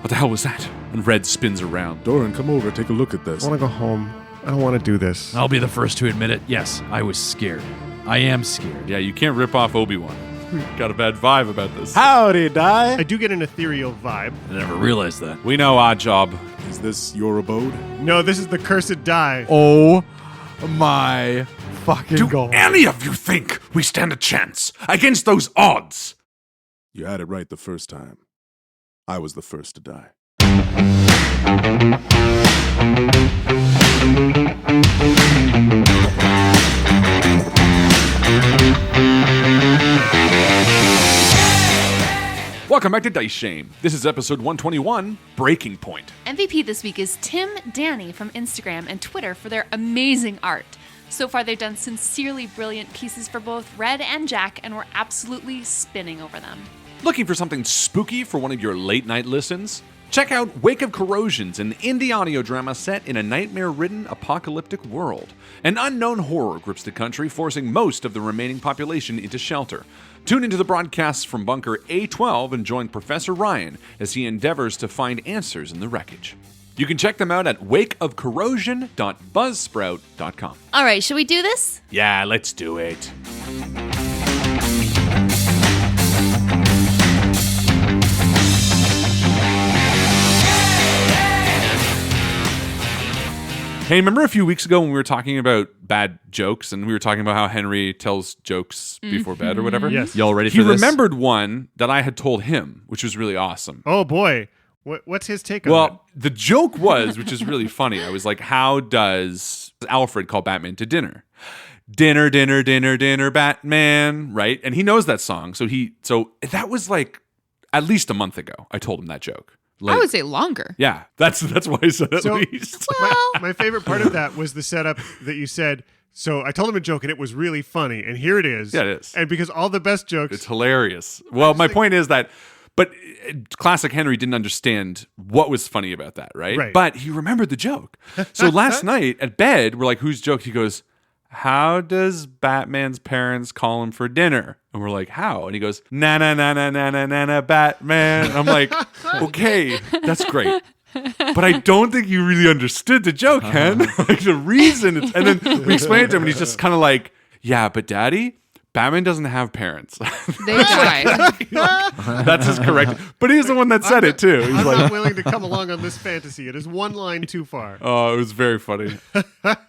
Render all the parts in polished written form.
What the hell was that? And Red spins around. Doran, come over, take a look at this. I want to go home. I don't want to do this. I'll be the first to admit it. Yes, I was scared. I am scared. Yeah, you can't rip off Obi-Wan. Got a bad vibe about this. Howdy, Die. I do get an ethereal vibe. I never realized that. We know our job. Is this your abode? No, this is the cursed die. Oh my fucking God. Any of you think we stand a chance against those odds? You had it right the first time. I was the first to die. Welcome back to Dice Shame. This is episode 121, Breaking Point. MVP this week is Tim Danny from Instagram and Twitter for their amazing art. So far, they've done sincerely brilliant pieces for both Red and Jack, and we're absolutely spinning over them. Looking for something spooky for one of your late night listens? Check out Wake of Corrosions, an indie audio drama set in a nightmare-ridden apocalyptic world. An unknown horror grips the country, forcing most of the remaining population into shelter. Tune into the broadcasts from Bunker A12 and join Professor Ryan as he endeavors to find answers in the wreckage. You can check them out at wakeofcorrosion.buzzsprout.com. All right, should we do this? Yeah, let's do it. Hey, remember a few weeks ago when we were talking about bad jokes and we were talking about how Henry tells jokes before bed or whatever? Yes. Y'all ready He for this? remembered one that I had told him, which was really awesome. Oh, boy. What's his take on Well, the joke was, which is really funny, I was like, how does Alfred call Batman to dinner? Dinner, dinner, dinner, dinner, Batman, right? And he knows that song. So that was like at least a month ago. I told him that joke. I would say longer. Yeah, that's why I said at So- least. it? My favorite part of that was the setup that you said, so I told him a joke and it was really funny, and here it is. Yeah, it is. And because all the best jokes... It's hilarious. Well, my point is that, but classic Henry didn't understand what was funny about that, right? Right. But he remembered the joke. So last night at bed, we're like, whose joke? He goes, how does Batman's parents call him for dinner? And we're like, how? And he goes, na na na na na na na na Batman. And I'm like, okay, that's great. But I don't think you really understood the joke, Hen. Like the reason it's, and then we explained it to him and he's just kind of like, yeah, but Daddy, Batman doesn't have parents. They die. That's his correct. But he's the one that said it too. He's I'm like, not willing to come along on this fantasy. It is one line too far. oh, it was very funny.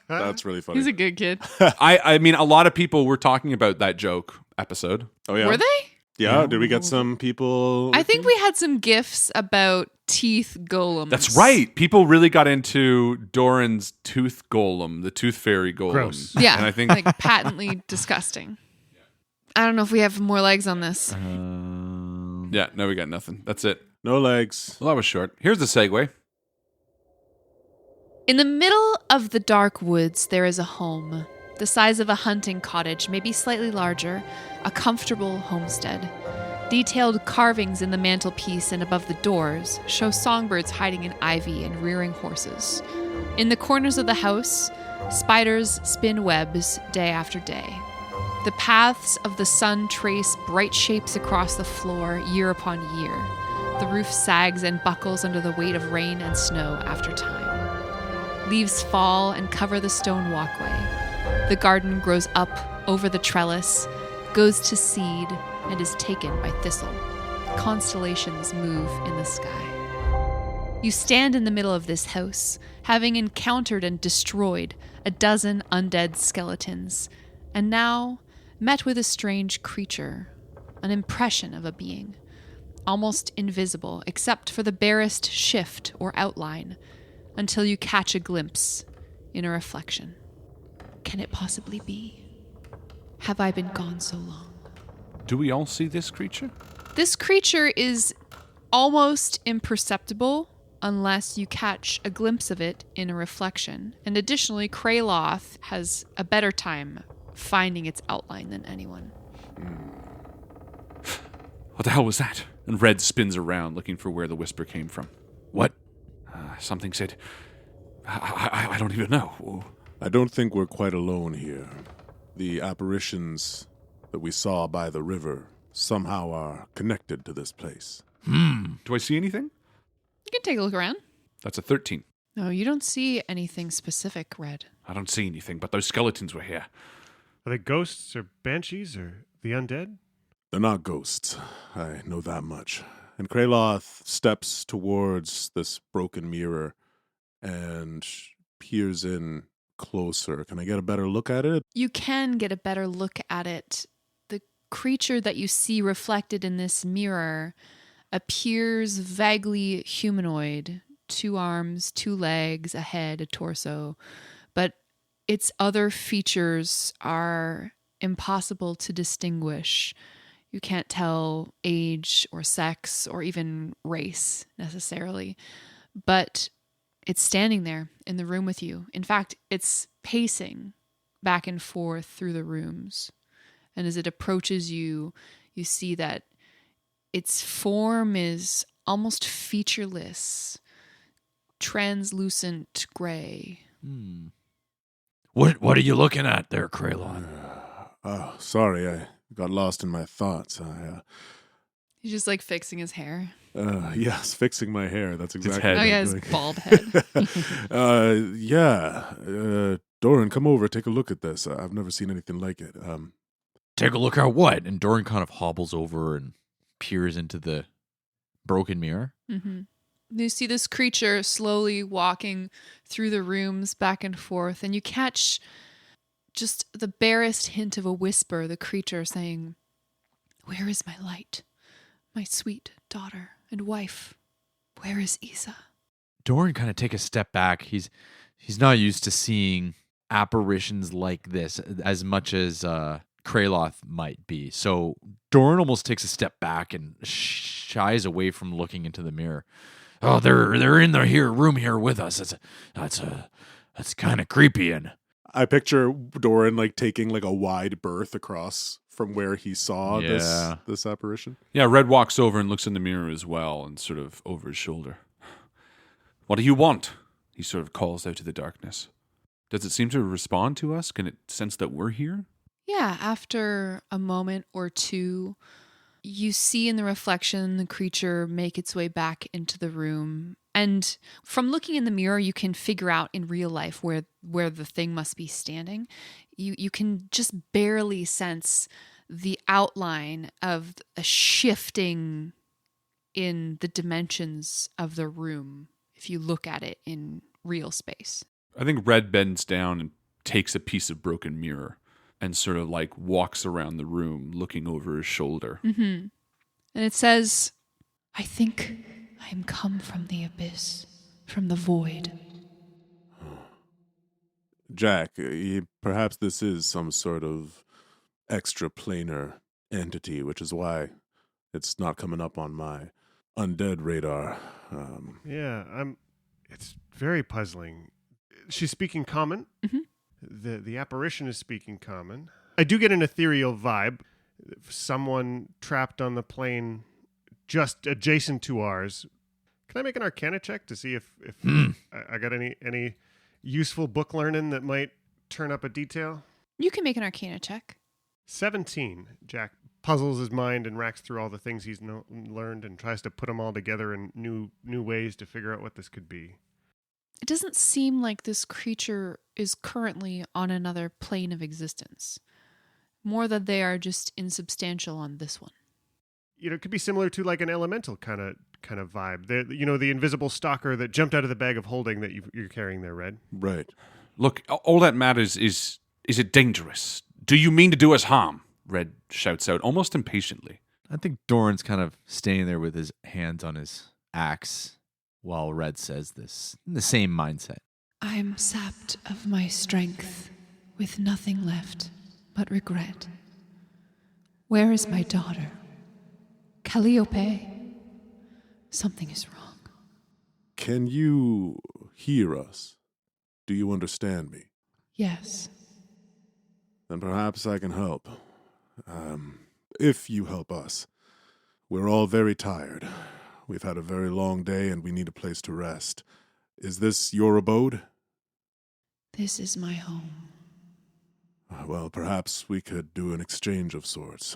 That's really funny. He's a good kid. I mean, a lot of people were talking about that joke episode. Oh, yeah? Were they? Yeah, did we get some people? I think we had some gifs about teeth golems. That's right. People really got into Doran's tooth golem, the tooth fairy golem. Gross. Yeah, And I think like patently disgusting. I don't know if we have more legs on this. yeah, no, we got nothing. That's it. No legs. Well, that was short. Here's the segue. In the middle of the dark woods, there is a home. The size of a hunting cottage, maybe slightly larger, a comfortable homestead. Detailed carvings in the mantelpiece and above the doors show songbirds hiding in ivy and rearing horses. In the corners of the house, spiders spin webs day after day. The paths of the sun trace bright shapes across the floor year upon year. The roof sags and buckles under the weight of rain and snow after time. Leaves fall and cover the stone walkway. The garden grows up over the trellis, goes to seed, and is taken by thistle. Constellations move in the sky. You stand in the middle of this house, having encountered and destroyed a dozen undead skeletons, and now met with a strange creature, an impression of a being, almost invisible except for the barest shift or outline, until you catch a glimpse in a reflection. Can it possibly be? Have I been gone so long? Do we all see this creature? This creature is almost imperceptible unless you catch a glimpse of it in a reflection. And additionally, Kraloth has a better time finding its outline than anyone. What the hell was that? And Red spins around looking for where the whisper came from. What? Something said, I don't even know. I don't think we're quite alone here. The apparitions that we saw by the river somehow are connected to this place. Do I see anything? You can take a look around. That's a 13. No, you don't see anything specific, Red. I don't see anything, but those skeletons were here. Are they ghosts or banshees or the undead? They're not ghosts. I know that much. And Kraloth steps towards this broken mirror and peers in closer. Can I get a better look at it? You can get a better look at it. The creature that you see reflected in this mirror appears vaguely humanoid. 2 arms, 2 legs, a head, a torso. But its other features are impossible to distinguish. You can't tell age or sex or even race necessarily. But it's standing there in the room with you. In fact, it's pacing back and forth through the rooms. And as it approaches you, you see that its form is almost featureless, translucent gray. What are you looking at there, Kralon? Oh, sorry, I got lost in my thoughts. He's just like fixing his hair. Yes, fixing my hair. That's exactly head. Oh, what yeah, I'm his doing. bald head. Doran, come over, take a look at this. I've never seen anything like it. Take a look at what? And Doran kind of hobbles over and peers into the broken mirror. Mm-hmm. You see this creature slowly walking through the rooms back and forth, and you catch just the barest hint of a whisper, the creature saying, "Where is my light? My sweet daughter and wife? Where is Isa?" Doran kind of take a step back. He's not used to seeing apparitions like this as much as Kraloth might be. So Doran almost takes a step back and shies away from looking into the mirror. Oh, they're in the room here with us. That's kind of creepy. And I picture Doran like taking like a wide berth across from where he saw this apparition. Yeah, Red walks over and looks in the mirror as well and sort of over his shoulder. What do you want? He sort of calls out to the darkness. Does it seem to respond to us? Can it sense that we're here? Yeah, after a moment or two, you see in the reflection the creature make its way back into the room. And from looking in the mirror, you can figure out in real life where the thing must be standing. You can just barely sense the outline of a shifting in the dimensions of the room if you look at it in real space. I think Red bends down and takes a piece of broken mirror and sort of like walks around the room looking over his shoulder. Mm-hmm. And it says, "I think I am come from the abyss, from the void." Jack, perhaps this is some sort of extraplanar entity, which is why it's not coming up on my undead radar. It's very puzzling. She's speaking common. Mhm. The apparition is speaking common. I do get an ethereal vibe. Someone trapped on the plane just adjacent to ours. Can I make an Arcana check to see if I got any useful book learning that might turn up a detail? You can make an Arcana check. 17. Jack puzzles his mind and racks through all the things he's learned and tries to put them all together in new ways to figure out what this could be. It doesn't seem like this creature is currently on another plane of existence. More that they are just insubstantial on this one. It could be similar to like an elemental kind of vibe. The invisible stalker that jumped out of the bag of holding that you're carrying there, Red. Right. Look, all that matters is it dangerous? Do you mean to do us harm? Red shouts out almost impatiently. I think Doran's kind of standing there with his hands on his axe while Red says this, in the same mindset. I am sapped of my strength, with nothing left but regret. Where is my daughter? Calliope? Something is wrong. Can you hear us? Do you understand me? Yes. Then perhaps I can help. If you help us. We're all very tired. We've had a very long day and we need a place to rest. Is this your abode? This is my home. Well, perhaps we could do an exchange of sorts.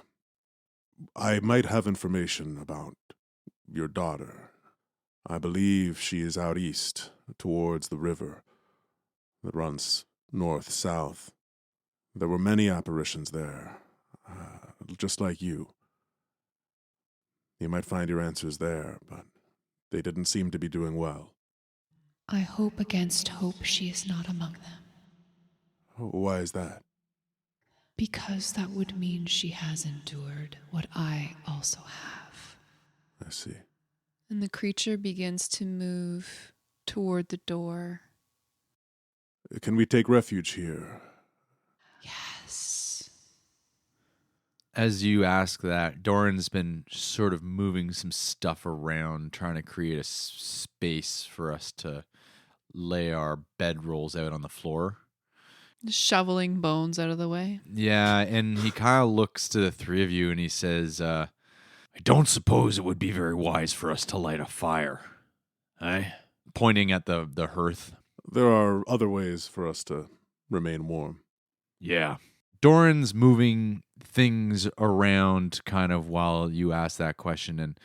I might have information about your daughter. I believe she is out east, towards the river that runs north-south. There were many apparitions there, just like you. You might find your answers there, but they didn't seem to be doing well. I hope against hope she is not among them, Why is that? because that would mean she has endured what I also have. I see. And the creature begins to move toward the door. Can we take refuge here? Yes. As you ask that, Doran's been sort of moving some stuff around, trying to create a space for us to lay our bedrolls out on the floor. Shoveling bones out of the way. Yeah, and he kind of looks to the three of you and he says, I don't suppose it would be very wise for us to light a fire. Eh? Pointing at the hearth. There are other ways for us to remain warm. Yeah. Doran's moving things around kind of while you ask that question, and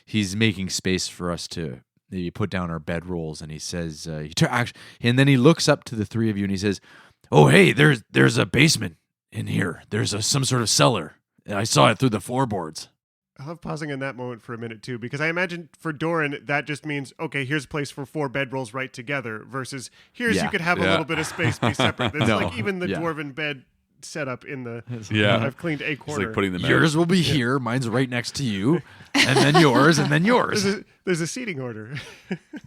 he's making space for us to maybe put down our bedrolls, and he says, and then he looks up to the three of you and he says, oh, hey, there's a basement in here. There's some sort of cellar. I saw it through the floorboards. I love pausing in that moment for a minute, too, because I imagine for Doran, that just means, okay, here's a place for 4 bedrolls right together, versus here's you could have a little bit of space be separate. It's No. like even the Yeah. dwarven bed setup in the... Yeah. I've cleaned a It's corner. like putting them Yours will be here. Mine's right next to you. And then yours, and then yours. There's a seating order.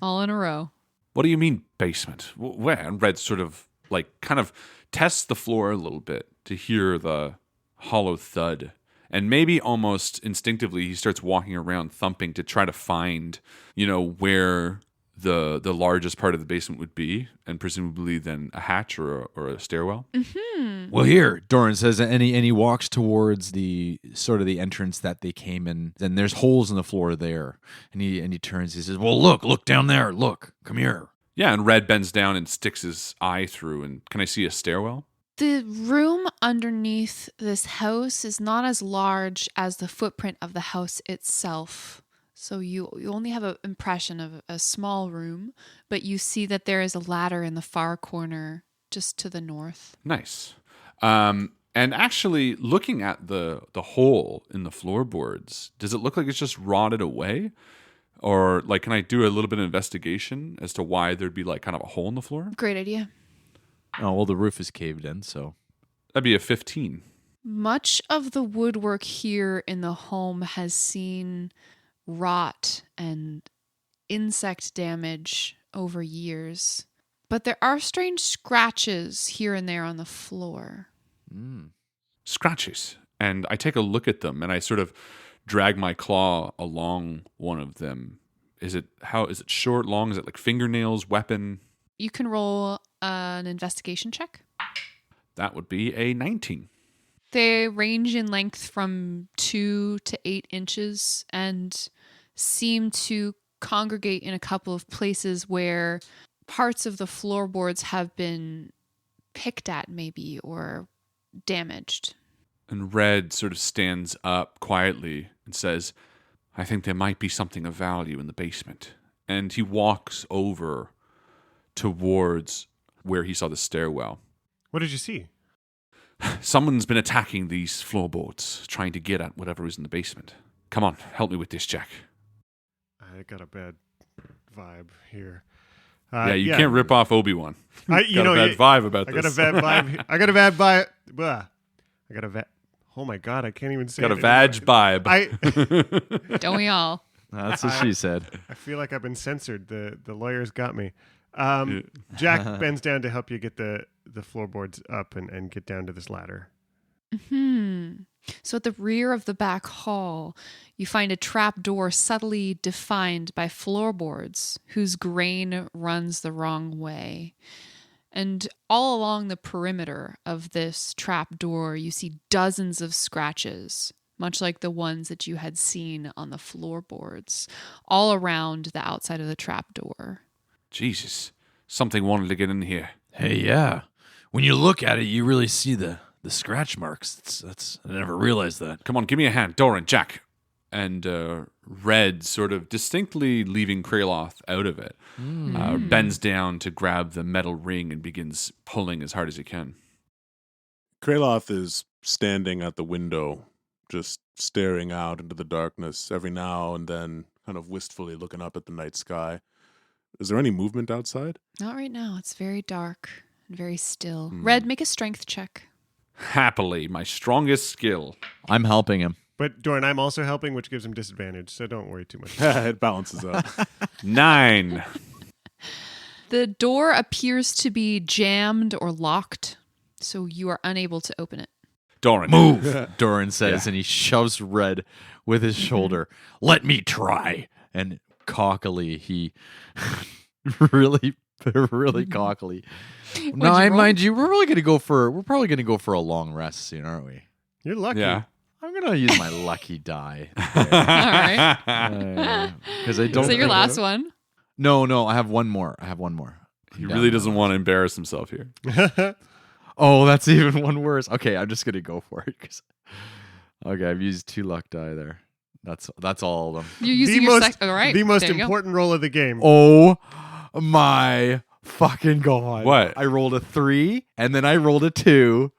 All in a row. What do you mean basement? Where? And Red sort of kind of tests the floor a little bit to hear the hollow thud. And maybe almost instinctively he starts walking around thumping to try to find, where the largest part of the basement would be, and presumably then a hatch or a stairwell. Mm-hmm. Well, here, Doran says, and he walks towards the sort of the entrance that they came in. Then there's holes in the floor there. And he turns, he says, well, look down there. Look, come here. Yeah, and Red bends down and sticks his eye through. And can I see a stairwell? The room underneath this house is not as large as the footprint of the house itself. So you only have an impression of a small room, but you see that there is a ladder in the far corner just to the north. Nice. And actually, looking at the hole in the floorboards, does it look like it's just rotted away? Or can I do a little bit of investigation as to why there'd be kind of a hole in the floor? Great idea. Oh, well, the roof is caved in, so. That'd be a 15. Much of the woodwork here in the home has seen rot and insect damage over years. But there are strange scratches here and there on the floor. Scratches. And I take a look at them and I sort of drag my claw along one of them. Is it short, long? Is it like fingernails, weapon? You can roll an investigation check. That would be a 19. They range in length from 2 to 8 inches and seem to congregate in a couple of places where parts of the floorboards have been picked at maybe or damaged. And Red sort of stands up quietly and says, I think there might be something of value in the basement. And he walks over towards where he saw the stairwell. What did you see? Someone's been attacking these floorboards, trying to get at whatever is in the basement. Come on, help me with this, Jack. I got a bad vibe here. You can't rip off Obi-Wan. I got a bad vibe about this. I got a bad vibe. I got a bad vibe. Blah. I got a bad... Oh my God, I can't even say Got it a vag anymore. vibe. Don't we all? That's what she said. I feel like I've been censored. The lawyers got me. Jack bends down to help you get the floorboards up and get down to this ladder. So at the rear of the back hall, you find a trap door subtly defined by floorboards whose grain runs the wrong way. And all along the perimeter of this trap door, you see dozens of scratches, much like the ones that you had seen on the floorboards, all around the outside of the trap door. Jesus, something wanted to get in here. Hey, yeah. When you look at it, you really see the scratch marks. I never realized that. Come on, give me a hand. Doran, Jack. and Red, sort of distinctly leaving Kraloth out of it, bends down to grab the metal ring and begins pulling as hard as he can. Kraloth is standing at the window, just staring out into the darkness, every now and then kind of wistfully looking up at the night sky. Is there any movement outside? Not right now. It's very dark and very still. Red, make a strength check. Happily, my strongest skill. I'm helping him. But Doran, I'm also helping, which gives him disadvantage, so don't worry too much. It balances out. 9. The door appears to be jammed or locked, so you are unable to open it. Doran. Move, Doran says, and he shoves Red with his shoulder. Let me try. And cockily, he really cockily. No, I mind you, we're probably gonna go for a long rest soon, aren't we? You're lucky. Yeah. I'm gonna use my lucky die. All right. Because I don't. Is that your last one? No, I have one more. He really doesn't want to embarrass himself here. Oh, that's even one worse. Okay, I'm just gonna go for it. Okay, I've used 2 luck die there. That's all of them. You're using your all right. The most there you go. important roll of the game. Oh my fucking god! What? I rolled a 3, and then I rolled a 2,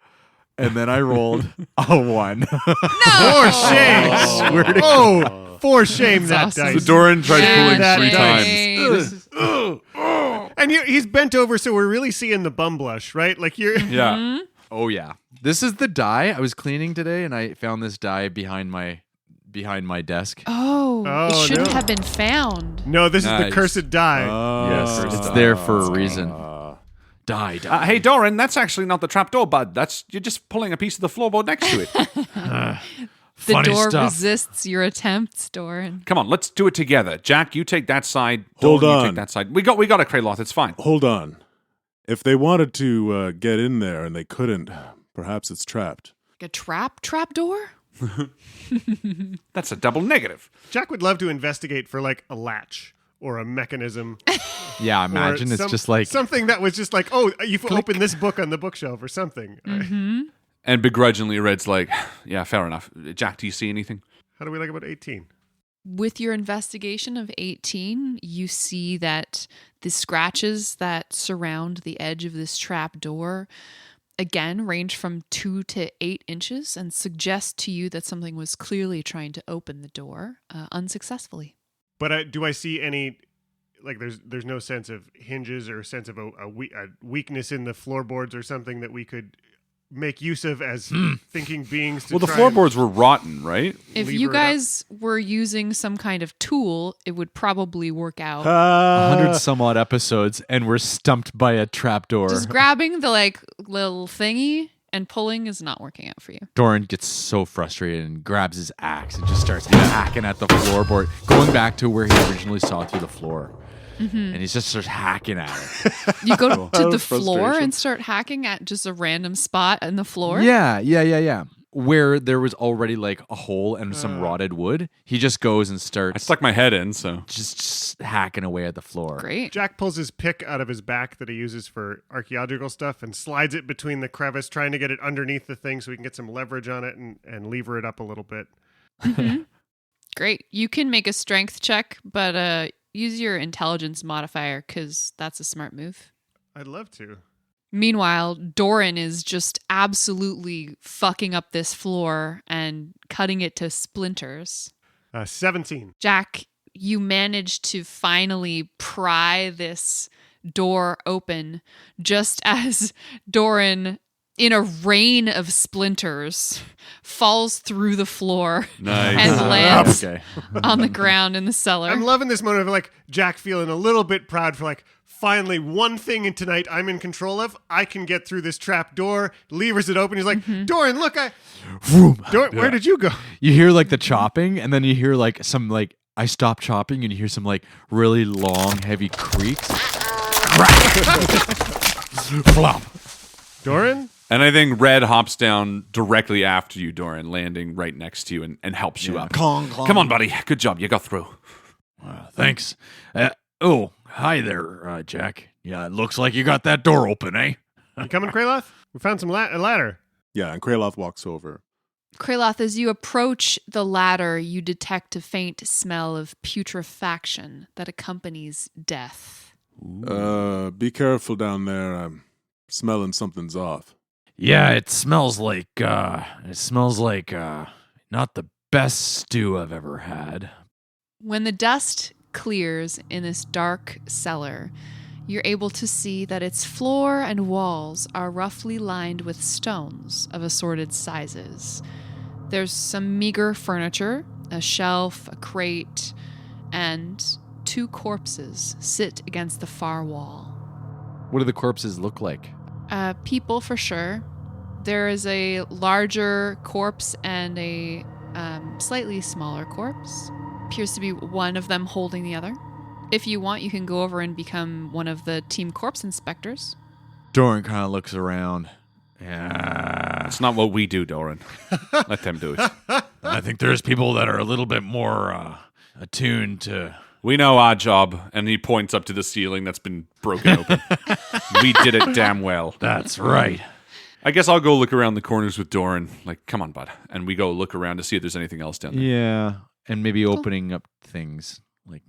and then I rolled a 1. For shame! Swear to Oh, for shame that That's awesome. dice. So Doran tried pulling that 3 dice. times. And he's bent over, so we're really seeing the bum blush, right? Like you're. Yeah. Oh yeah, this is the die I was cleaning today, and I found this die behind my desk. Oh, it Oh, shouldn't no. have been found. No, this is the Nice. cursed die. Yes, it's there for a reason. Die. Hey, Doran, that's actually not the trapdoor, bud. You're just pulling a piece of the floorboard next to it. The Funny door stuff. resists your attempts, Doran. Come on, let's do it together. Jack, you take that side. Hold Doran, you on. take that side. We got a Kraloth. It's fine. Hold on. If they wanted to get in there and they couldn't, perhaps it's trapped. Like a trap door? That's a double negative. Jack would love to investigate for like a latch or a mechanism. Yeah, or imagine it's just like something that was just like, oh, you've opened this book on the bookshelf or something. And begrudgingly, Red's like, yeah, fair enough. Jack, do you see anything? How do we like about 18? With your investigation of 18, you see that the scratches that surround the edge of this trap door again range from 2 to 8 inches and suggest to you that something was clearly trying to open the door unsuccessfully. But do I see any, like there's no sense of hinges or a sense of a weakness in the floorboards or something that we could make use of as thinking beings to Well, the try floorboards were rotten, right? If Lever you it up. guys were using some kind of tool, it would probably work out. 100 some odd episodes, and we're stumped by a trapdoor. Just grabbing the little thingy and pulling is not working out for you. Doran gets so frustrated and grabs his axe and just starts hacking at the floorboard, going back to where he originally saw through the floor. And he just starts hacking at it. You go to the floor Frustration. and start hacking at just a random spot in the floor? Yeah. Where there was already like a hole and some rotted wood, he just goes and I starts stuck my head in, so. just hacking away at the floor. Great. Jack pulls his pick out of his back that he uses for archaeological stuff and slides it between the crevice, trying to get it underneath the thing so we can get some leverage on it and lever it up a little bit. Great. You can make a strength check, but use your intelligence modifier because that's a smart move. I'd love to. Meanwhile, Doran is just absolutely fucking up this floor and cutting it to splinters. 17. Jack, you manage to finally pry this door open just as Doran, in a rain of splinters, falls through the floor Nice. and lands Okay. on the ground in the cellar. I'm loving this moment of like Jack feeling a little bit proud for like, finally one thing in tonight I'm in control of. I can get through this trap door. Levers it open. He's like, Doran, look, Doran, where did you go? You hear like the chopping, and then you hear like some like I stop chopping, and you hear some like really long, heavy creaks. Flop. Doran? And I think Red hops down directly after you, Doran, landing right next to you and helps you up. Clong. Come on, buddy. Good job. You got through. Thanks. Hi there, Jack. Yeah, it looks like you got that door open, eh? You coming, Kraloth? We found some a ladder. Yeah, and Kraloth walks over. Kraloth, as you approach the ladder, you detect a faint smell of putrefaction that accompanies death. Be careful down there. I'm smelling something's off. Yeah, it smells like not the best stew I've ever had. When the dust clears in this dark cellar, you're able to see that its floor and walls are roughly lined with stones of assorted sizes. There's some meager furniture, a shelf, a crate, and 2 corpses sit against the far wall. What do the corpses look like? People for sure. There is a larger corpse and a slightly smaller corpse. Appears to be one of them holding the other. If you want, you can go over and become one of the team corpse inspectors. Doran kind of looks around. Yeah. It's not what we do, Doran. Let them do it. I think there's people that are a little bit more attuned to... We know our job. And he points up to the ceiling that's been broken open. We did it damn well. That's right. I guess I'll go look around the corners with Doran. Like, come on, bud. And we go look around to see if there's anything else down there. Yeah. And maybe opening up things like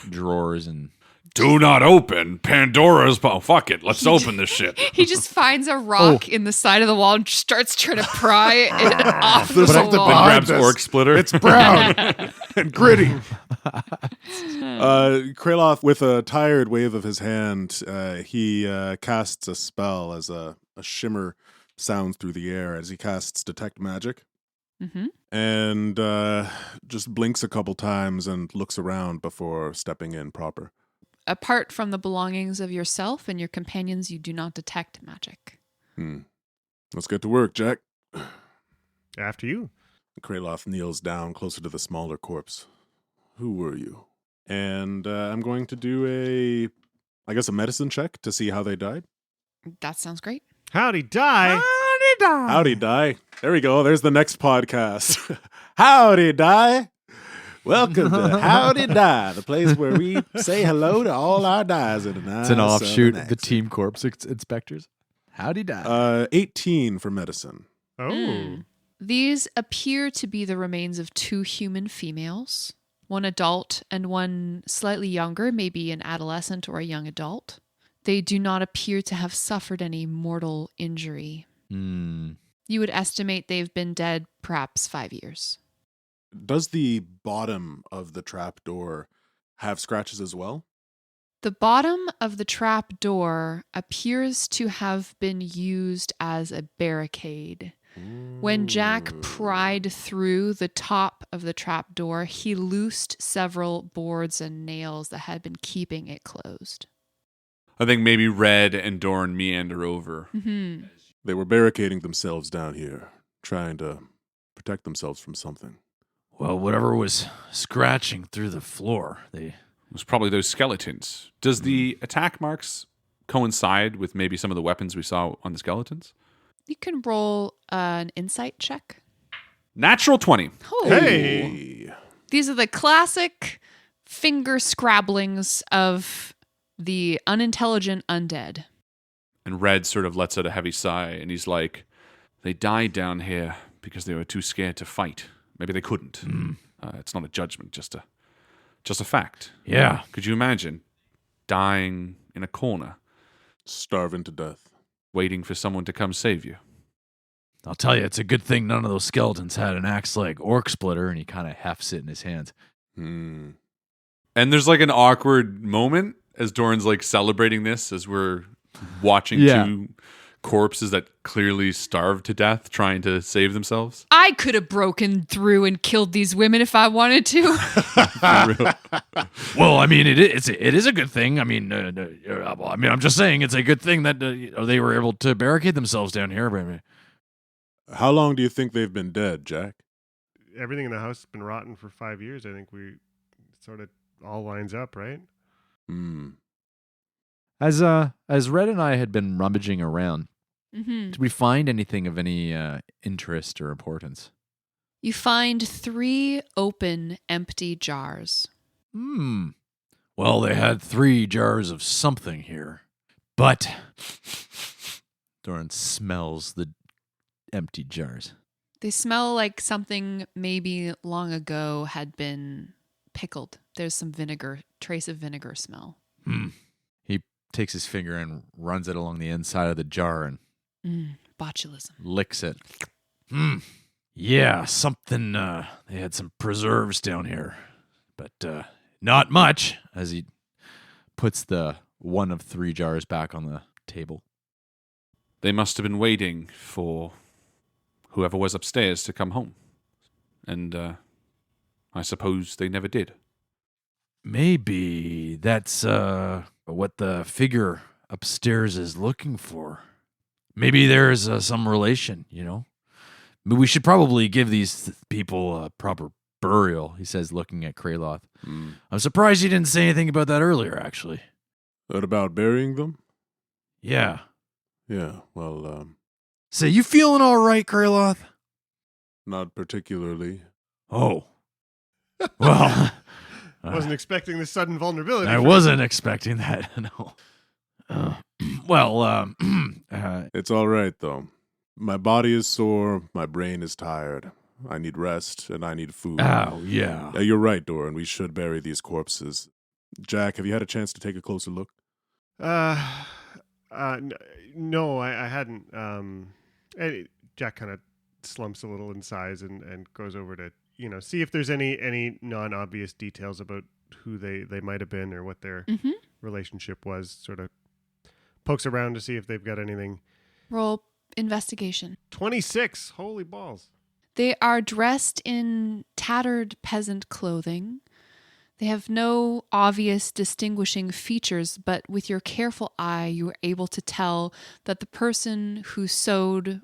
drawers and... Do not open Pandora's... Oh, fuck it. Let's open this shit. He just finds a rock in the side of the wall and starts trying to pry it off the There's something wall. And behind grabs us. Orc Splitter. It's brown and gritty. Kraloth, with a tired wave of his hand, he casts a spell as a shimmer sounds through the air as he casts Detect Magic. Mm-hmm. And just blinks a couple times and looks around before stepping in proper. Apart from the belongings of yourself and your companions, you do not detect magic. Let's get to work, Jack. After you. Kraloth kneels down closer to the smaller corpse. Who were you? And I'm going to do a medicine check to see how they died. That sounds great. Howdy, die. Howdy, Die. There we go. There's the next podcast. Howdy, Die. Welcome to Howdy, Die, the place where we say hello to all our dies in a nice It's an offshoot southern of the accent. team corpse inspectors. Howdy die. 18 for medicine. Oh. These appear to be the remains of 2 human females, one adult and one slightly younger, maybe an adolescent or a young adult. They do not appear to have suffered any mortal injury. You would estimate they've been dead perhaps 5 years. Does the bottom of the trap door have scratches as well? The bottom of the trap door appears to have been used as a barricade. When Jack pried through the top of the trap door, he loosed several boards and nails that had been keeping it closed. I think maybe Red and Doran meander over. Mm-hmm. They were barricading themselves down here, trying to protect themselves from something. Well, whatever was scratching through the floor, It was probably those skeletons. Does the attack marks coincide with maybe some of the weapons we saw on the skeletons? You can roll an insight check. Natural 20. Oh. Hey. These are the classic finger scrabblings of the unintelligent undead. And Red sort of lets out a heavy sigh, and he's like, they died down here because they were too scared to fight. Maybe they couldn't. It's not a judgment, just a fact. Yeah. Could you imagine dying in a corner, Starving to death. waiting for someone to come save you? I'll tell you, it's a good thing none of those skeletons had an axe like Orc Splitter, and he kind of hefts it in his hands. And there's like an awkward moment as Doran's like celebrating this as we're watching Yeah. 2 corpses that clearly starved to death trying to save themselves. I could have broken through and killed these women if I wanted to. Well, I mean, it is a good thing. I mean, I'm just saying it's a good thing that they were able to barricade themselves down here. But How long do you think they've been dead, Jack? Everything in the house has been rotten for 5 years. I think we sort of all lines up, right? As Red and I had been rummaging around, did we find anything of any interest or importance? You find 3 open, empty jars. Well, they had 3 jars of something here, but Doran smells the empty jars. They smell like something maybe long ago had been pickled. There's some trace of vinegar smell. He takes his finger and runs it along the inside of the jar and Botulism. licks it. Yeah, something, they had some preserves down here, but not much, as he puts the one of 3 jars back on the table. They must have been waiting for whoever was upstairs to come home. And I suppose they never did. Maybe that's what the figure upstairs is looking for. Maybe there's some relation, you know? But we should probably give these people a proper burial, he says, looking at Kraloth. I'm surprised you didn't say anything about that earlier, actually. What about burying them? Yeah. Yeah, well, Say, you feeling all right, Kraloth? not particularly. Oh. Well, Wasn't expecting this sudden vulnerability. I wasn't expecting that, no. It's all right, though. My body is sore, my brain is tired. I need rest, and I need food. Oh, yeah. You're right, Doran. We should bury these corpses. Jack, have you had a chance to take a closer look? No, I hadn't. Jack kind of slumps a little in size and goes over to, see if there's any non-obvious details about who they might have been or what their relationship was. Sort of pokes around to see if they've got anything. Roll investigation. 26. Holy balls. They are dressed in tattered peasant clothing. They have no obvious distinguishing features, but with your careful eye, you are able to tell that the person who sewed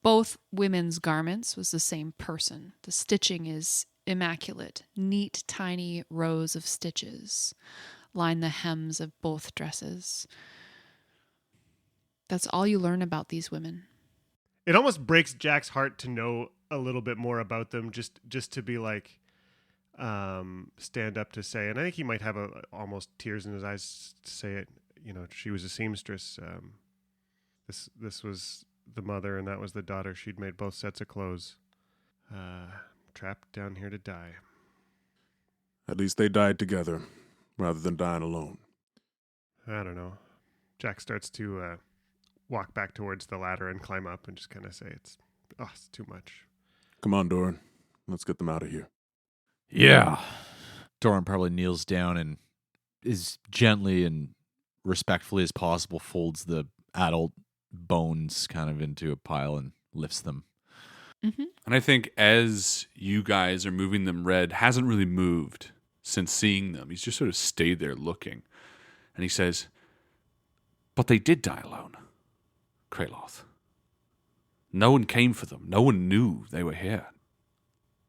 both women's garments was the same person. The stitching is immaculate. Neat, tiny rows of stitches line the hems of both dresses. That's all you learn about these women. It almost breaks Jack's heart to know a little bit more about them, just to be like, stand up to say, and I think he might have almost tears in his eyes to say it. She was a seamstress. This was the mother, and that was the daughter. She'd made both sets of clothes. Trapped down here to die. At least they died together, rather than dying alone. I don't know. Jack starts to walk back towards the ladder and climb up and just kind of say, it's too much. Come on, Doran. Let's get them out of here. Yeah. Doran probably kneels down and as gently and respectfully as possible folds the adult bones kind of into a pile and lifts them. And I think as you guys are moving them, Red hasn't really moved since seeing them. He's just sort of stayed there looking. And he says, but they did die alone, Kraloth. No one came for them. No one knew they were here.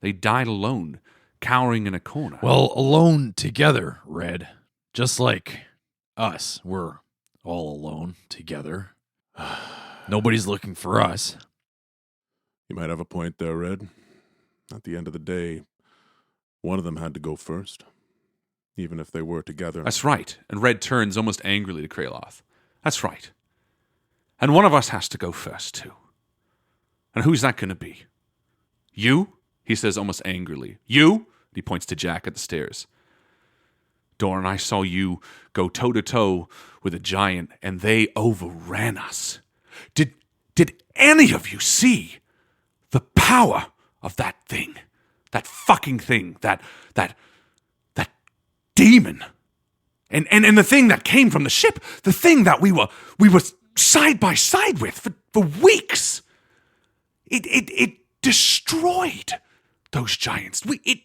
They died alone, cowering in a corner. Well, alone together, Red. Just like us. We're all alone together. Nobody's looking for us. You might have a point there, Red. At the end of the day, one of them had to go first, even if they were together. That's right. And Red turns almost angrily to Kraloth. That's right. And one of us has to go first, too. And who's that going to be? You? He says almost angrily. You? He points to Jack at the stairs. Doran, I saw you go toe-to-toe with a giant, and they overran us. Did any of you see the power of that thing? That fucking thing. That demon. And the thing that came from the ship. The thing that we were side by side with for weeks. It destroyed those giants. The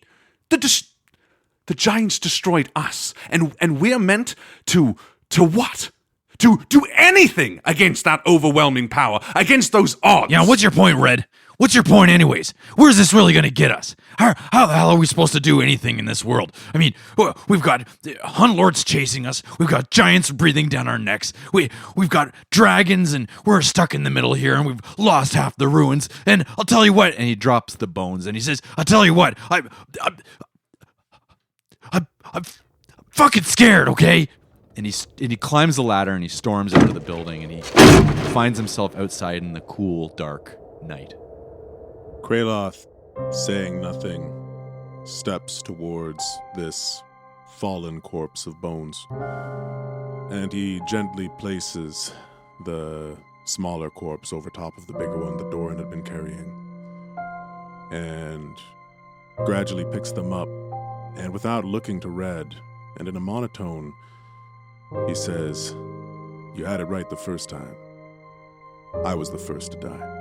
giants destroyed us, and we're meant to what? To do anything against that overwhelming power, against those odds. Yeah, what's your point, Red? What's your point anyways? Where's this really going to get us? How the hell are we supposed to do anything in this world? I mean, we've got Hunt Lords chasing us. We've got giants breathing down our necks. We've got dragons, and we're stuck in the middle here, and we've lost half the ruins. And I'll tell you what, and he drops the bones, and he says, I'll tell you what, I'm fucking scared, okay? And he climbs the ladder and he storms out of the building and he finds himself outside in the cool, dark night. Kraloth, saying nothing, steps towards this fallen corpse of bones. And he gently places the smaller corpse over top of the bigger one that Doran had been carrying. And gradually picks them up, and without looking to Red, and in a monotone, he says, "You had it right the first time. I was the first to die."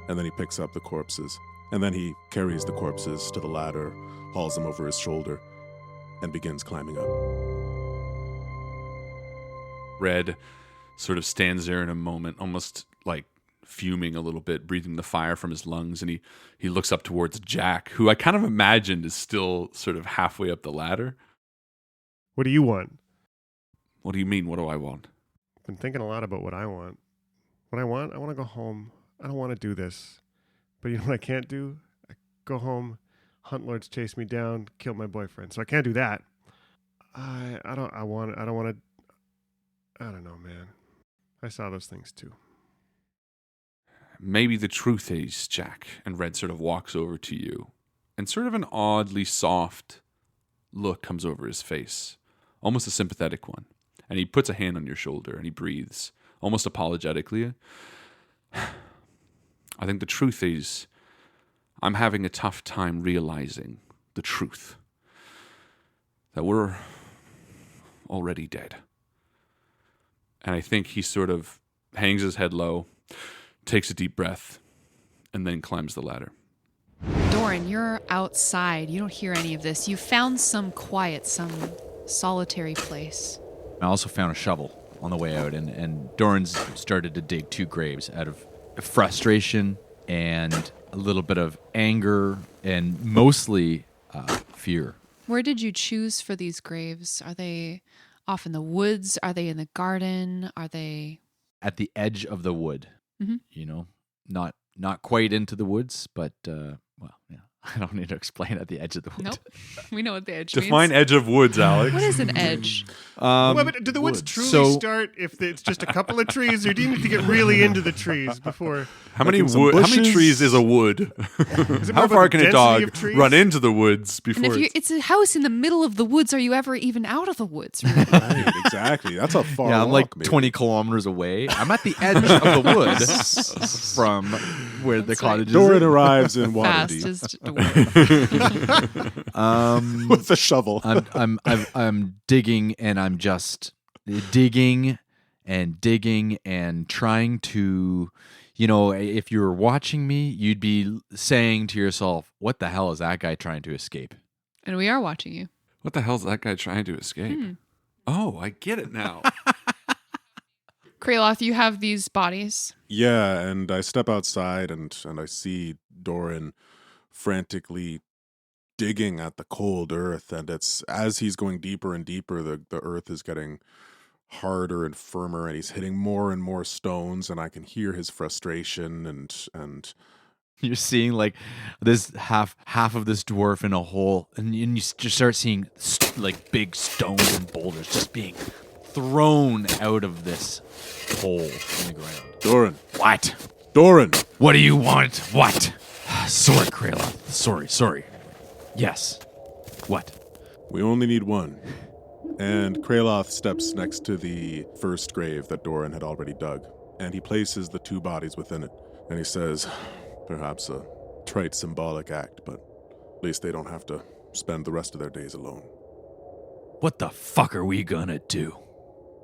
And then he picks up the corpses, and then he carries the corpses to the ladder, hauls them over his shoulder, and begins climbing up. Red sort of stands there in a moment, almost like fuming a little bit, breathing the fire from his lungs, and he looks up towards Jack, who I kind of imagined is still sort of halfway up the ladder. What do you want? What do you mean, what do I want? I've been thinking a lot about what I want. What I want to go home. I don't want to do this. But you know what I can't do? I go home, hunt lords chase me down, kill my boyfriend. So I can't do that. I don't want to. I don't know, man. I saw those things too. Maybe the truth is, Jack, and Red sort of walks over to you, and sort of an oddly soft look comes over his face, almost a sympathetic one. And he puts a hand on your shoulder and he breathes, almost apologetically. I think the truth is, I'm having a tough time realizing the truth. That we're already dead. And I think he sort of hangs his head low, takes a deep breath, and then climbs the ladder. Doran, you're outside. You don't hear any of this. You found some quiet, some solitary place. I also found a shovel on the way out, and Doran's started to dig 2 graves out of frustration and a little bit of anger and mostly fear. Where did you choose for these graves? Are they off in the woods? Are they in the garden? Are they At the edge of the wood, Mhm. you know, not quite into the woods, but well, yeah. I don't need to explain at the edge of the wood. Nope. We know what the edge Define means. edge of woods, Alex. What is an edge? Well, but do the woods wood. truly So- start if it's just a couple of trees, or do you need to get really into the trees before? How many Like in some How many bushes? trees is a wood? Is it more How about far the can a density dog of trees? run into the woods And before if it's a house in the middle of the woods, are you ever even out of the woods? Really? Right, exactly. That's a far Yeah, I'm like walk, maybe. 20 kilometers away. I'm at the edge of the wood from where the That's right. cottage Doran is. arrives in Waterdeep Fastest dwarf. with a shovel. I'm digging, and I'm just digging and trying to, you know, if you were watching me, you'd be saying to yourself, "What the hell is that guy trying to escape?" And we are watching you. What the hell's that guy trying to escape? Oh, I get it now. Kraloth, you have these bodies. Yeah, and I step outside and I see Doran frantically digging at the cold earth, and it's as he's going deeper and deeper, the earth is getting harder and firmer, and he's hitting more and more stones, and I can hear his frustration and You're seeing like this half of this dwarf in a hole, and you just start seeing like big stones and boulders just being thrown out of this hole in the ground. Doran, What? Doran, What do you want? What? Sorry, Kraloth. Sorry. Yes. What? we only need one. And Kraloth steps next to the first grave that Doran had already dug, and he places the 2 bodies within it, and he says, perhaps a trite symbolic act, but at least they don't have to spend the rest of their days alone. What the fuck are we gonna do?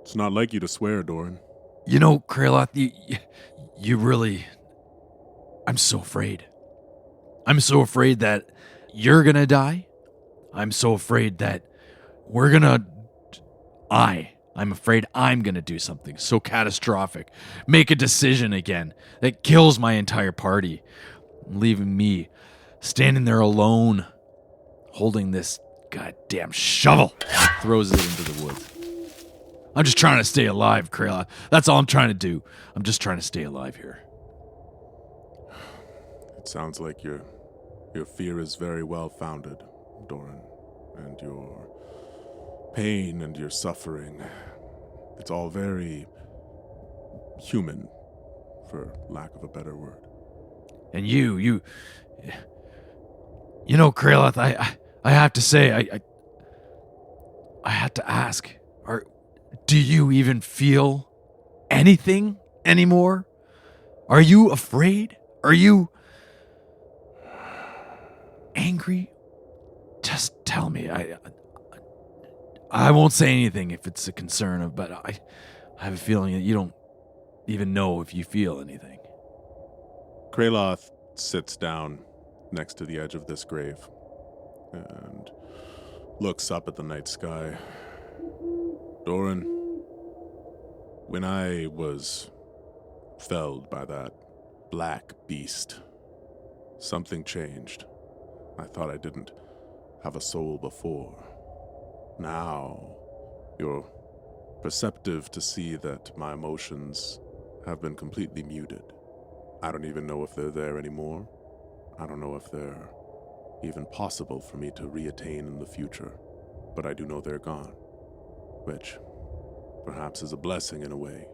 It's not like you to swear, Doran. You know, Kraloth, you really... I'm so afraid. I'm so afraid that you're gonna die. I'm so afraid that we're gonna... I'm afraid I'm gonna do something so catastrophic. Make a decision again that kills my entire party. Leaving me standing there alone, holding this goddamn shovel. Throws it into the woods. I'm just trying to stay alive, Kraloth. That's all I'm trying to do. I'm just trying to stay alive here. It sounds like your fear is very well founded, Doran, and your pain and your suffering. It's all very human, for lack of a better word. And you You know, Kraloth, I have to say, I had to ask, do you even feel anything anymore? Are you afraid? Are you angry? Just tell me. I won't say anything if it's a concern, but I have a feeling that you don't even know if you feel anything. Kraloth sits down next to the edge of this grave and looks up at the night sky. Doran, when I was felled by that black beast, something changed. I thought I didn't have a soul before. Now, you're perceptive to see that my emotions have been completely muted. I don't even know if they're there anymore. I don't know if they're even possible for me to reattain in the future, but I do know they're gone, which perhaps is a blessing in a way,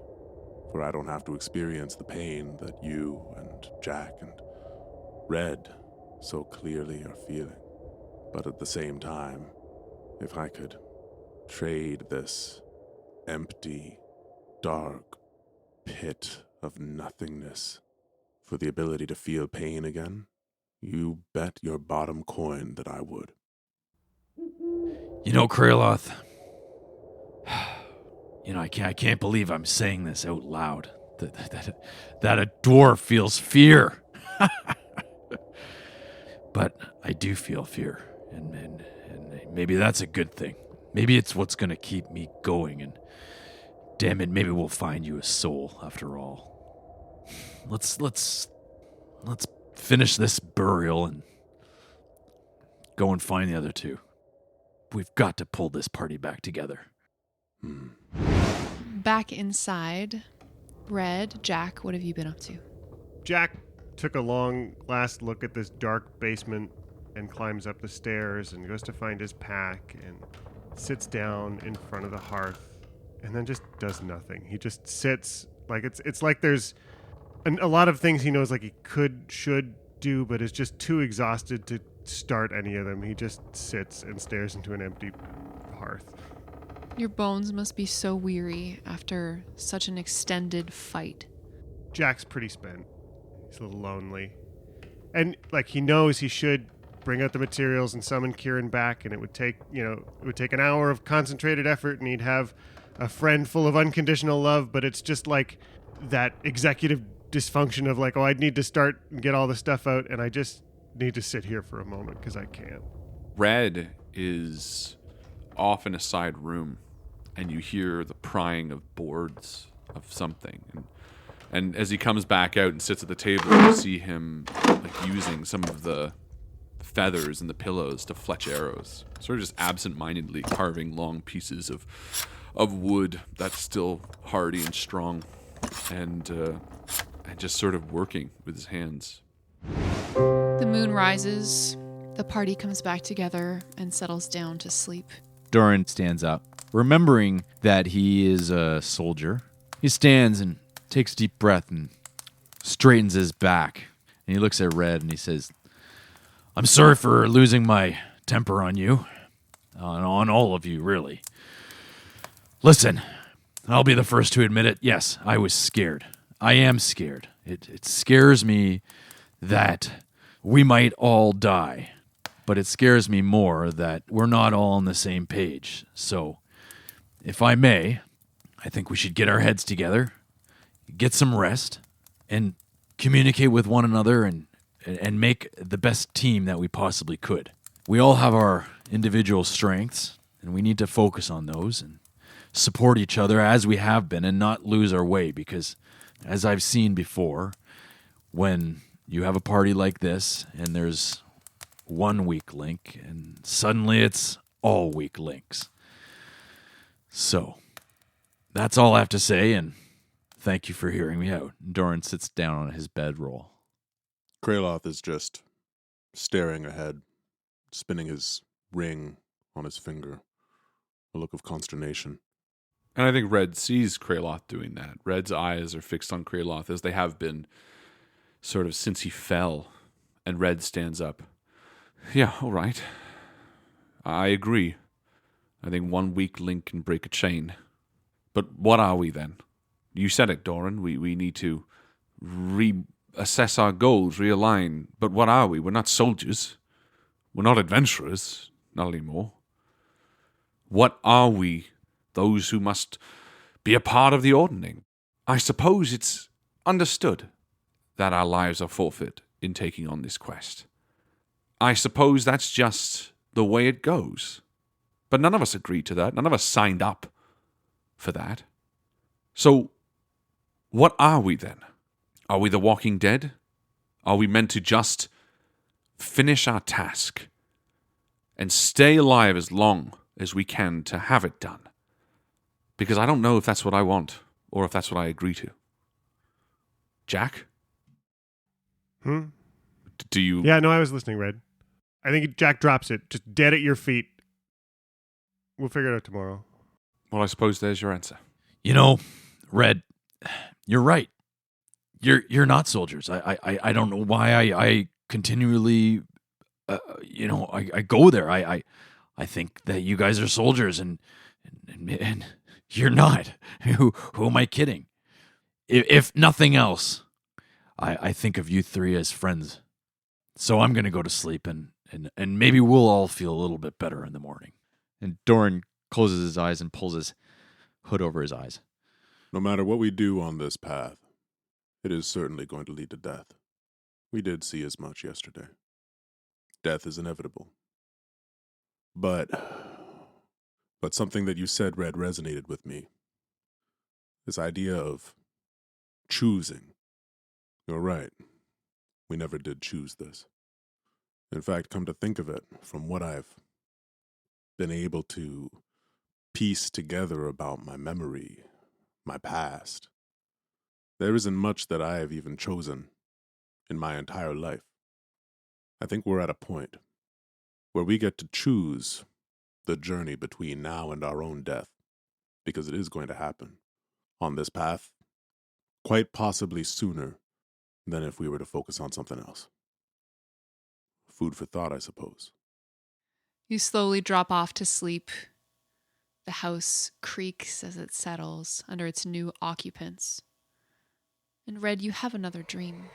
for I don't have to experience the pain that you and Jack and Red so clearly are feeling. But at the same time, if I could trade this empty, dark pit of nothingness for the ability to feel pain again, you bet your bottom coin that I would. You know, Kraloth, I can't believe I'm saying this out loud. That a dwarf feels fear. But I do feel fear, and maybe that's a good thing. Maybe it's what's going to keep me going, and damn it, maybe we'll find you a soul after all. Let's finish this burial and go and find the other two. We've got to pull this party back together. Back inside, Red, Jack, what have you been up to? Jack took a long last look at this dark basement and climbs up the stairs and goes to find his pack and sits down in front of the hearth and then just does nothing. He just sits like it's like there's a lot of things he knows like he should do, but is just too exhausted to start any of them. He just sits and stares into an empty hearth. Your bones must be so weary after such an extended fight. Jack's pretty spent. He's a little lonely. And like he knows he should bring out the materials and summon Kieran back, and it would take an hour of concentrated effort, and he'd have a friend full of unconditional love, but it's just like that executive dysfunction of like, oh, I'd need to start and get all the stuff out, and I just need to sit here for a moment because I can't. Red is off in a side room, and you hear the prying of boards of something. And as he comes back out and sits at the table, you see him like using some of the feathers and the pillows to fletch arrows, sort of just absent-mindedly carving long pieces of wood that's still hardy and strong, and just sort of working with his hands. The moon rises, the party comes back together and settles down to sleep. Doran stands up, remembering that he is a soldier. He stands and takes a deep breath and straightens his back. And he looks at Red and he says, I'm sorry for losing my temper on you. On all of you, really. Listen, I'll be the first to admit it. Yes, I was scared. I am scared. It scares me that we might all die. But it scares me more that we're not all on the same page. So, if I may, I think we should get our heads together, get some rest, and communicate with one another and make the best team that we possibly could. We all have our individual strengths, and we need to focus on those and support each other as we have been and not lose our way, because as I've seen before, when you have a party like this and there's one weak link and suddenly it's all weak links. So, that's all I have to say, and thank you for hearing me out. Doran sits down on his bedroll. Kraloth is just staring ahead, spinning his ring on his finger, a look of consternation. And I think Red sees Kraloth doing that. Red's eyes are fixed on Kraloth, as they have been sort of since he fell. And Red stands up. Yeah, all right. I agree. I think one weak link can break a chain. But what are we then? You said it, Doran. We need to reassess our goals, realign. But what are we? We're not soldiers. We're not adventurers. Not anymore. What are we, those who must be a part of the ordering? I suppose it's understood that our lives are forfeit in taking on this quest. I suppose that's just the way it goes. But none of us agreed to that. None of us signed up for that. So, what are we then? Are we the Walking Dead? Are we meant to just finish our task and stay alive as long as we can to have it done? Because I don't know if that's what I want or if that's what I agree to. Jack? Do you... Yeah, no, I was listening, Red. I think Jack drops it, just dead at your feet. We'll figure it out tomorrow. Well, I suppose there's your answer. You know, Red, you're right. You're not soldiers. I don't know why I continually, I go there. I think that you guys are soldiers, and you're not. Who am I kidding? If nothing else, I think of you three as friends. So I'm gonna go to sleep, and maybe we'll all feel a little bit better in the morning. And Doran closes his eyes and pulls his hood over his eyes. No matter what we do on this path, it is certainly going to lead to death. We did see as much yesterday. Death is inevitable. But something that you said, Red, resonated with me. This idea of choosing. You're right. We never did choose this. In fact, come to think of it, from what I've been able to piece together about my memory, my past, there isn't much that I have even chosen in my entire life. I think we're at a point where we get to choose the journey between now and our own death, because it is going to happen on this path, quite possibly sooner than if we were to focus on something else. Food for thought, I suppose. You slowly drop off to sleep. The house creaks as it settles under its new occupants. And Red, you have another dream.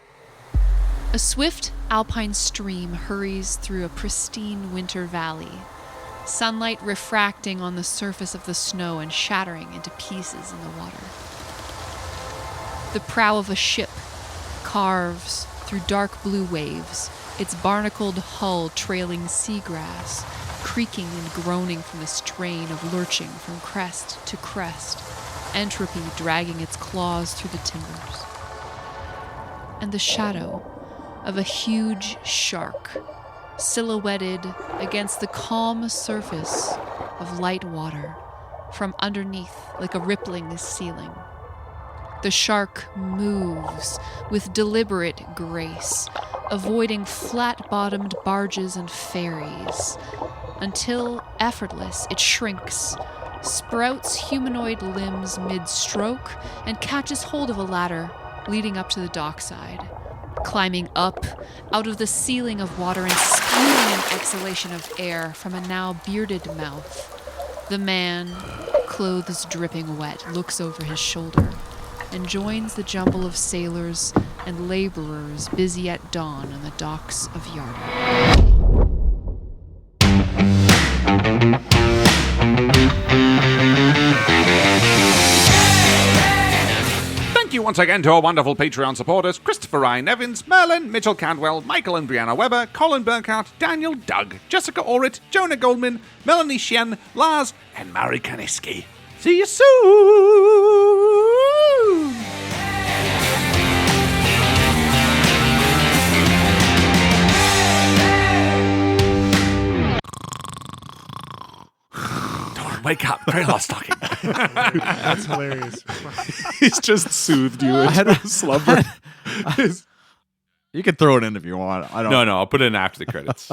A swift alpine stream hurries through a pristine winter valley, sunlight refracting on the surface of the snow and shattering into pieces in the water. The prow of a ship carves through dark blue waves, its barnacled hull trailing seagrass, creaking and groaning from the strain of lurching from crest to crest, entropy dragging its claws through the timbers. And the shadow of a huge shark, silhouetted against the calm surface of light water, from underneath like a rippling ceiling. The shark moves with deliberate grace, avoiding flat-bottomed barges and ferries, until, effortless, it shrinks, sprouts humanoid limbs mid-stroke, and catches hold of a ladder leading up to the dockside, climbing up out of the ceiling of water and spewing an exhalation of air from a now bearded mouth. The man, clothes dripping wet, looks over his shoulder and joins the jumble of sailors and laborers busy at dawn on the docks of Yarda. Thank you once again to our wonderful Patreon supporters, Christopher Ryan Evans, Merlin, Mitchell Cantwell, Michael and Brianna Weber, Colin Burkhardt, Daniel Doug, Jessica Orrit, Jonah Goldman, Melanie Shen, Lars, and Mary Kaniski. See you soon! Wake up, Kralos talking. That's hilarious. He's just soothed you into slumber. You can throw it in if you want. I don't. No, I'll put it in after the credits.